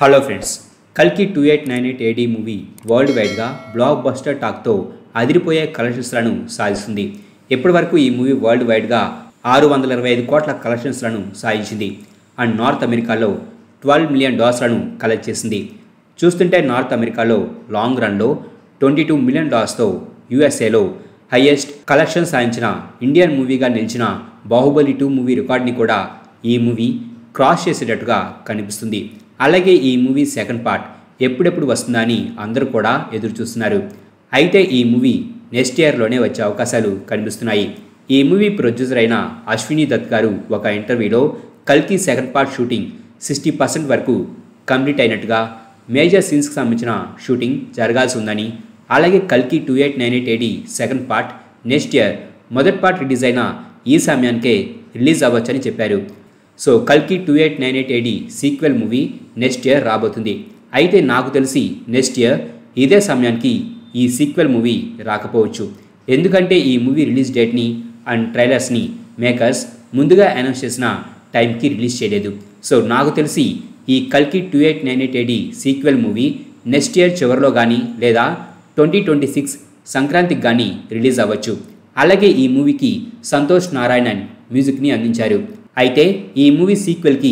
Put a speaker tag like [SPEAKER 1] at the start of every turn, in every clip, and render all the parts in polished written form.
[SPEAKER 1] Hello friends, కల్కి 2898 AD movie world వైడ్గా block buster టాక్తో అదిరిపోయే కలెక్షన్స్లను సాధిస్తుంది. ఇప్పటి వరకు ఈ మూవీ వరల్డ్ వైడ్గా 625 కోట్ల కలెక్షన్స్లను సాధించింది అండ్ నార్త్ అమెరికాలో $12 మిలియన్ కలెక్ట్ చేసింది. చూస్తుంటే నార్త్ అమెరికాలో లాంగ్ రన్లో $22 మిలియన్తో యూఎస్ఏలో హైయెస్ట్ కలెక్షన్ సాధించిన ఇండియన్ మూవీగా నిలిచిన బాహుబలి 2 మూవీ రికార్డ్ని కూడా ఈ మూవీ క్రాస్ చేసేటట్టుగా కనిపిస్తుంది. అలాగే ఈ మూవీ సెకండ్ పార్ట్ ఎప్పుడెప్పుడు వస్తుందా అని అందరూ కూడా ఎదురు చూస్తున్నారు. అయితే ఈ మూవీ నెక్స్ట్ ఇయర్లోనే వచ్చే అవకాశాలు కనిపిస్తున్నాయి. ఈ మూవీ ప్రొడ్యూసర్ అయిన అశ్విని దత్ గారు ఒక ఇంటర్వ్యూలో కల్కి సెకండ్ పార్ట్ షూటింగ్ 60% వరకు కంప్లీట్ అయినట్టుగా, మేజర్ సీన్స్కి సంబంధించిన షూటింగ్ జరగాల్సి ఉందని, అలాగే కల్కి 2898 AD second part next year మొదటి పార్ట్ రిలీజ్ అయిన ఈ సమయానికే రిలీజ్ అవ్వచ్చని చెప్పారు. సో కల్కి 2898 AD sequel movie next year రాబోతుంది. అయితే నాకు తెలిసి నెక్స్ట్ ఇయర్ ఇదే సమయానికి ఈ సీక్వెల్ మూవీ రాకపోవచ్చు. ఎందుకంటే ఈ మూవీ రిలీజ్ డేట్ని అండ్ ట్రైలర్స్ని మేకర్స్ ముందుగా అనౌన్స్ చేసిన టైంకి రిలీజ్ చేయలేదు. సో నాకు తెలిసి ఈ కల్కి 2898 AD sequel movie next year చివరిలో కానీ లేదా 2026 సంక్రాంతికి కానీ రిలీజ్ అవ్వచ్చు. అలాగే ఈ మూవీకి సంతోష్ నారాయణన్ మ్యూజిక్ని అందించారు. అయితే ఈ మూవీ సీక్వెల్కి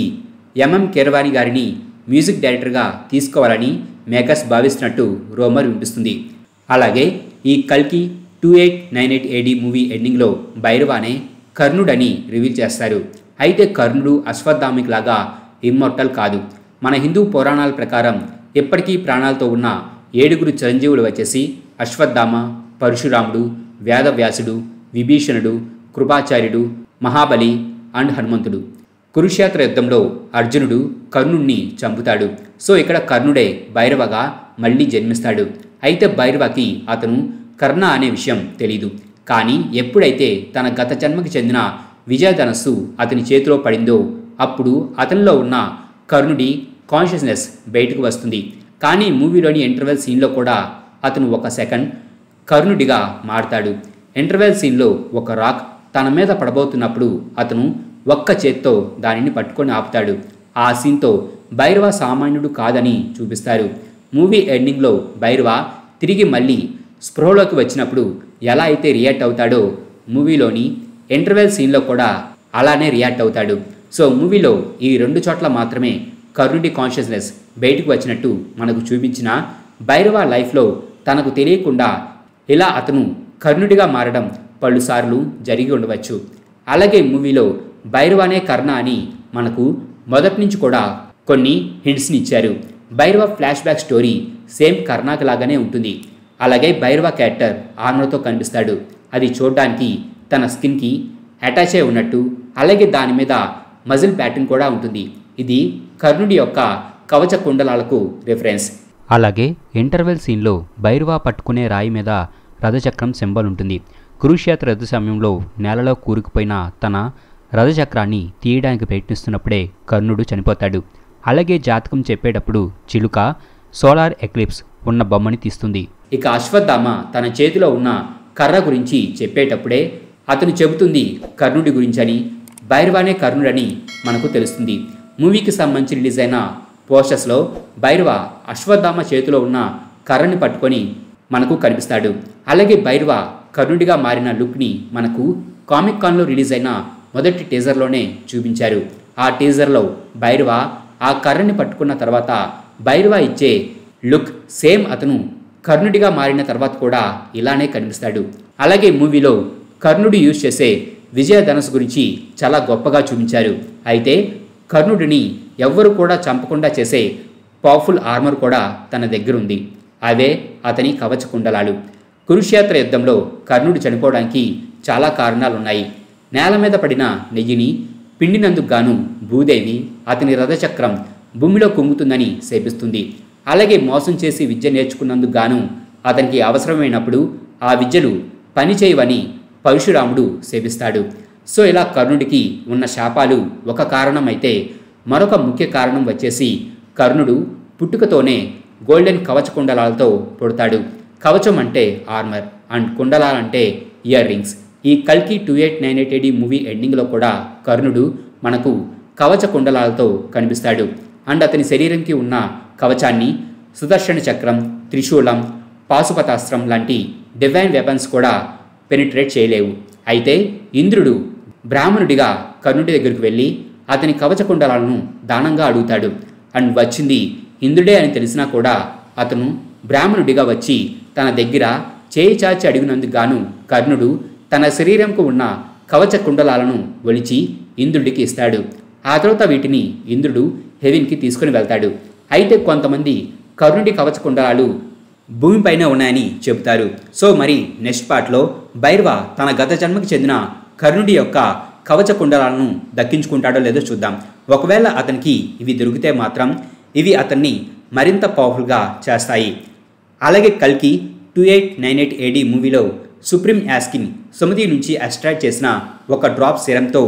[SPEAKER 1] ఎంఎం కీరవాణి గారిని మ్యూజిక్ డైరెక్టర్గా తీసుకోవాలని మేకర్స్ భావిస్తున్నట్టు రూమర్ వినిపిస్తుంది. అలాగే ఈ కల్కి 2898 AD మూవీ ఎండింగ్లో భైరవానే కర్ణుడని రివీల్ చేస్తారు. అయితే కర్ణుడు అశ్వత్థామిక్ లాగా ఇమ్మోర్టల్ కాదు. మన హిందూ పురాణాల ప్రకారం ఇప్పటికీ ప్రాణాలతో ఉన్న 7 చిరంజీవులు వచ్చేసి అశ్వత్థామ, పరశురాముడు, వేదవ్యాసుడు, విభీషణుడు, కృపాచార్యుడు, మహాబలి అండ్ హనుమంతుడు. కురుక్షేత్ర యుద్ధంలో అర్జునుడు కర్ణుణ్ణి చంపుతాడు. సో ఇక్కడ కర్ణుడే భైరవగా మళ్ళీ జన్మిస్తాడు. అయితే భైరవకి అతను కర్ణ అనే విషయం తెలీదు. కానీ ఎప్పుడైతే తన గత జన్మకి చెందిన విజయధనస్సు అతని చేతిలో పడిందో అప్పుడు అతనిలో ఉన్న కర్ణుడి కాన్షియస్నెస్ బయటకు వస్తుంది. కానీ మూవీలోని ఇంటర్వెల్ సీన్లో కూడా అతను ఒక సెకండ్ కర్ణుడిగా మారతాడు. ఇంటర్వెల్ సీన్లో ఒక రాక్ తన మీద పడబోతున్నప్పుడు అతను ఒక్క చేత్తో దానిని పట్టుకొని ఆపుతాడు. ఆ సీన్తో భైరవ సామాన్యుడు కాదని చూపిస్తారు. మూవీ ఎండింగ్లో భైరవ తిరిగి మళ్ళీ స్పృహలోకి వచ్చినప్పుడు ఎలా అయితే రియాక్ట్ అవుతాడో మూవీలోని ఇంటర్వెల్ సీన్లో కూడా అలానే రియాక్ట్ అవుతాడు. సో మూవీలో ఈ 2 చోట్ల మాత్రమే కర్ణుడి కాన్షియస్నెస్ బయటకు వచ్చినట్టు మనకు చూపించిన భైరవ లైఫ్లో తనకు తెలియకుండా ఇలా అతను కర్ణుడిగా మారడం పలుసార్లు జరిగి ఉండవచ్చు. అలాగే మూవీలో భైరవనే కర్ణ అని మనకు మొదటి నుంచి కూడా కొన్ని హింట్స్ని ఇచ్చారు. Bhairava flashback story same కర్ణాకి లాగానే ఉంటుంది. అలాగే భైరవ క్యారెక్టర్ ఆర్మర్తో కనిపిస్తాడు. అది చూడడానికి తన స్కిన్కి అటాచ్ అయి ఉన్నట్టు, అలాగే దాని మీద మజిల్ ప్యాటర్న్ కూడా ఉంటుంది. ఇది కర్ణుడి యొక్క కవచ కుండలాలకు రిఫరెన్స్.
[SPEAKER 2] అలాగే ఇంటర్వెల్ సీన్లో భైరవ పట్టుకునే రాయి మీద రథచక్రం సింబల్ ఉంటుంది. కురుక్షేత్ర యుద్ధ సమయంలో నేలలో కూరుకుపోయిన తన రథచక్రాన్ని తీయడానికి ప్రయత్నిస్తున్నప్పుడే కర్ణుడు చనిపోతాడు. అలాగే జాతకం చెప్పేటప్పుడు చిలుక సోలార్ ఎక్లిప్స్ ఉన్న బొమ్మని తీస్తుంది.
[SPEAKER 1] ఇక అశ్వత్థామ తన చేతిలో ఉన్న కర్ర గురించి చెప్పేటప్పుడే అతను చెబుతుంది కర్ణుడి గురించని, భైరవానే కర్ణుడని మనకు తెలుస్తుంది. మూవీకి సంబంధించి రిలీజ్ అయిన పోస్టర్స్లో భైరవ అశ్వత్థామ చేతిలో ఉన్న కర్రని పట్టుకొని మనకు కనిపిస్తాడు. అలాగే భైరవ కర్ణుడిగా మారిన లుక్ని మనకు కామిక్ కాన్లో రిలీజ్ అయిన మొదటి టీజర్లోనే చూపించారు. ఆ టీజర్లో భైరవ ఆ కర్రని పట్టుకున్న తర్వాత భైరవ ఇచ్చే లుక్ సేమ్ అతను కర్ణుడిగా మారిన తర్వాత కూడా ఇలానే కనిపిస్తాడు. అలాగే మూవీలో కర్ణుడు యూజ్ చేసే విజయధనస్సు గురించి చాలా గొప్పగా చూపించారు. అయితే కర్ణుడిని ఎవ్వరు కూడా చంపకుండా చేసే పవర్ఫుల్ ఆర్మర్ కూడా తన దగ్గర ఉంది. అవే అతని కవచ కుండలాలు. కురుక్షేత్ర యుద్ధంలో కర్ణుడు చనిపోవడానికి చాలా కారణాలున్నాయి. నేల మీద పడిన నెయ్యిని పిండినందుకు గాను భూదేవి అతని రథచక్రం భూమిలో కుంగుతుందని శపిస్తుంది. అలాగే మోసం చేసి విద్య నేర్చుకున్నందుకు గాను అతనికి అవసరమైనప్పుడు ఆ విద్యలు పనిచేయవని పరశురాముడు శపిస్తాడు. సో ఇలా కర్ణుడికి ఉన్న శాపాలు ఒక కారణం అయితే మరొక ముఖ్య కారణం వచ్చేసి కర్ణుడు పుట్టుకతోనే గోల్డెన్ కవచ కుండలాలతో పుడతాడు. కవచం అంటే ఆర్మర్ అండ్ కుండలాలంటే ఇయర్ రింగ్స్. ఈ కల్కి 2898 AD మూవీ ఎండింగ్లో కూడా కర్ణుడు మనకు కవచ కుండలాలతో కనిపిస్తాడు. అండ్ అతని శరీరంకి ఉన్న కవచాన్ని సుదర్శన చక్రం, త్రిశూలం, పాశుపతాస్త్రం లాంటి డివైన్ వెపన్స్ కూడా పెనిట్రేట్ చేయలేవు. అయితే ఇంద్రుడు బ్రాహ్మణుడిగా కర్ణుడి దగ్గరికి వెళ్ళి అతని కవచకుండలాలను దానంగా అడుగుతాడు. అండ్ వచ్చింది ఇంద్రుడే అని తెలిసినా కూడా అతను బ్రాహ్మణుడిగా వచ్చి తన దగ్గర చేయి చాచి అడిగినందుకు గాను కర్ణుడు తన శరీరంకు ఉన్న కవచ కుండలాలను ఒలిచి ఇంద్రుడికి ఇస్తాడు. ఆ తర్వాత వీటిని ఇంద్రుడు హెవెన్కి తీసుకుని వెళ్తాడు. అయితే కొంతమంది కర్ణుడి కవచ కుండలాలు భూమిపైన ఉన్నాయని చెబుతారు. సో మరి నెక్స్ట్ పార్ట్లో భైరవ తన గత జన్మకి చెందిన కర్ణుడి యొక్క కవచ కుండలాలను దక్కించుకుంటాడో లేదో చూద్దాం. ఒకవేళ అతనికి ఇవి దొరికితే మాత్రం ఇవి అతన్ని మరింత పవర్ఫుల్గా చేస్తాయి. అలాగే కల్కి 2898 AD మూవీలో సుప్రీం యాస్కిన్ సుమతి నుంచి ఎక్స్ట్రాక్ట్ చేసిన ఒక డ్రాప్ సీరంతో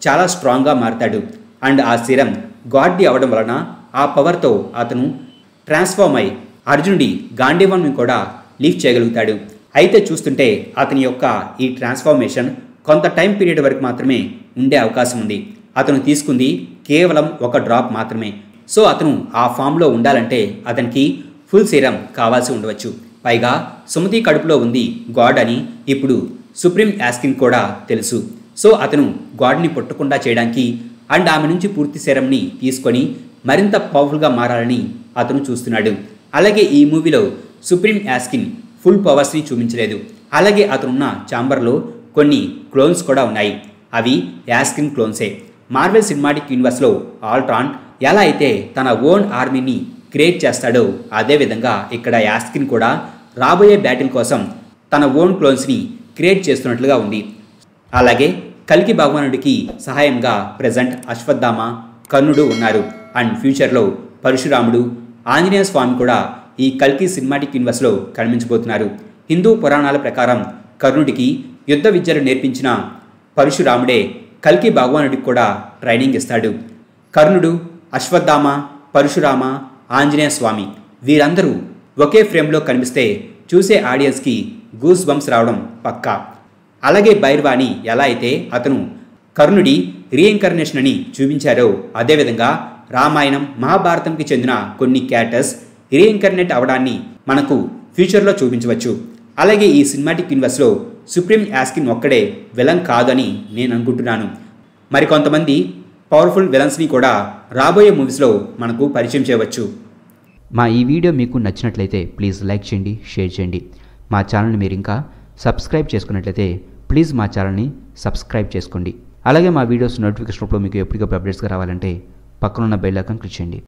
[SPEAKER 1] చాలా స్ట్రాంగ్గా మారతాడు. అండ్ ఆ సీరం గాడ్ది అవడం వలన ఆ పవర్తో అతను ట్రాన్స్ఫార్మ్ అయి అర్జునుడి గాంధీవాన్ని కూడా లీఫ్ చేయగలుగుతాడు. అయితే చూస్తుంటే అతని యొక్క ఈ ట్రాన్స్ఫార్మేషన్ కొంత టైం పీరియడ్ వరకు మాత్రమే ఉండే అవకాశం ఉంది. అతను తీసుకుంది కేవలం ఒక డ్రాప్ మాత్రమే. సో అతను ఆ ఫామ్లో ఉండాలంటే అతనికి ఫుల్ సీరం కావాల్సి ఉండవచ్చు. పైగా సుమతి కడుపులో ఉంది గాడ్ అని ఇప్పుడు సుప్రీం యాస్కిన్ కూడా తెలుసు. సో అతను గాడ్ని పుట్టకుండా చేయడానికి అండ్ ఆమె నుంచి పూర్తి సీరంని తీసుకొని మరింత పవర్ఫుల్గా మారాలని అతను చూస్తున్నాడు. అలాగే ఈ మూవీలో సుప్రీం యాస్కిన్ ఫుల్ పవర్స్ని చూపించలేదు. అలాగే అతనున్న ఛాంబర్లో కొన్ని క్లోన్స్ కూడా ఉన్నాయి. అవి యాస్కిన్ క్లోన్సే. మార్వెల్ సినిమాటిక్ యూనివర్స్లో ఆల్ట్రాన్ ఎలా అయితే తన ఓన్ ఆర్మీని క్రియేట్ చేస్తాడో అదేవిధంగా ఇక్కడ యాస్కిన్ కూడా రాబోయే బ్యాటిల్ కోసం తన ఓన్ క్లోన్స్ని క్రియేట్ చేస్తున్నట్లుగా ఉంది. అలాగే కల్కి భగవానుడికి సహాయంగా ప్రజెంట్ అశ్వత్థామ, కర్ణుడు ఉన్నారు. అండ్ ఫ్యూచర్లో పరశురాముడు, ఆంజనేయ స్వామి కూడా ఈ కల్కి సినిమాటిక్ యూనివర్స్లో కనిపించబోతున్నారు. హిందూ పురాణాల ప్రకారం కర్ణుడికి యుద్ధ విద్యలు నేర్పించిన పరశురాముడే కల్కి భగవానుడికి కూడా ట్రైనింగ్ ఇస్తాడు. కర్ణుడు, అశ్వత్థామ, పరశురామ, ఆంజనేయ స్వామి వీరందరూ ఒకే ఫ్రేమ్లో కనిపిస్తే చూసే ఆడియన్స్కి గూస్ బంప్స్ రావడం పక్కా. అలాగే భైరవాని ఎలా అయితే అతను కర్ణుడి రీఇన్కర్నేషన్ అని చూపించారో అదేవిధంగా రామాయణం, మహాభారతంకి చెందిన కొన్ని క్యారెక్టర్స్ రీఇన్కర్నేట్ అవడాన్ని మనకు ఫ్యూచర్లో చూపించవచ్చు. అలాగే ఈ సినిమాటిక్ యూనివర్స్లో సుప్రీం యాస్కిన్ ఒక్కడే విలన్ కాదని నేను అనుకుంటున్నాను. మరికొంతమంది పవర్ఫుల్ విలన్స్ని కూడా రాబోయే మూవీస్లో మనకు పరిచయం చేయవచ్చు.
[SPEAKER 2] మా ఈ వీడియో మీకు నచ్చినట్లయితే ప్లీజ్ లైక్ చేయండి, షేర్ చేయండి. మా ఛానల్ని మీరు ఇంకా సబ్స్క్రైబ్ చేసుకున్నట్లయితే ప్లీజ్ మా ఛానల్ని సబ్స్క్రైబ్ చేసుకోండి. అలాగే మా వీడియోస్ నోటిఫికేషన్ రూపంలో మీకు ఎప్పటికప్పుడు అప్డేట్స్గా రావాలంటే పక్కనున్న బెల్ ఐకాన్ క్లిక్ చేయండి.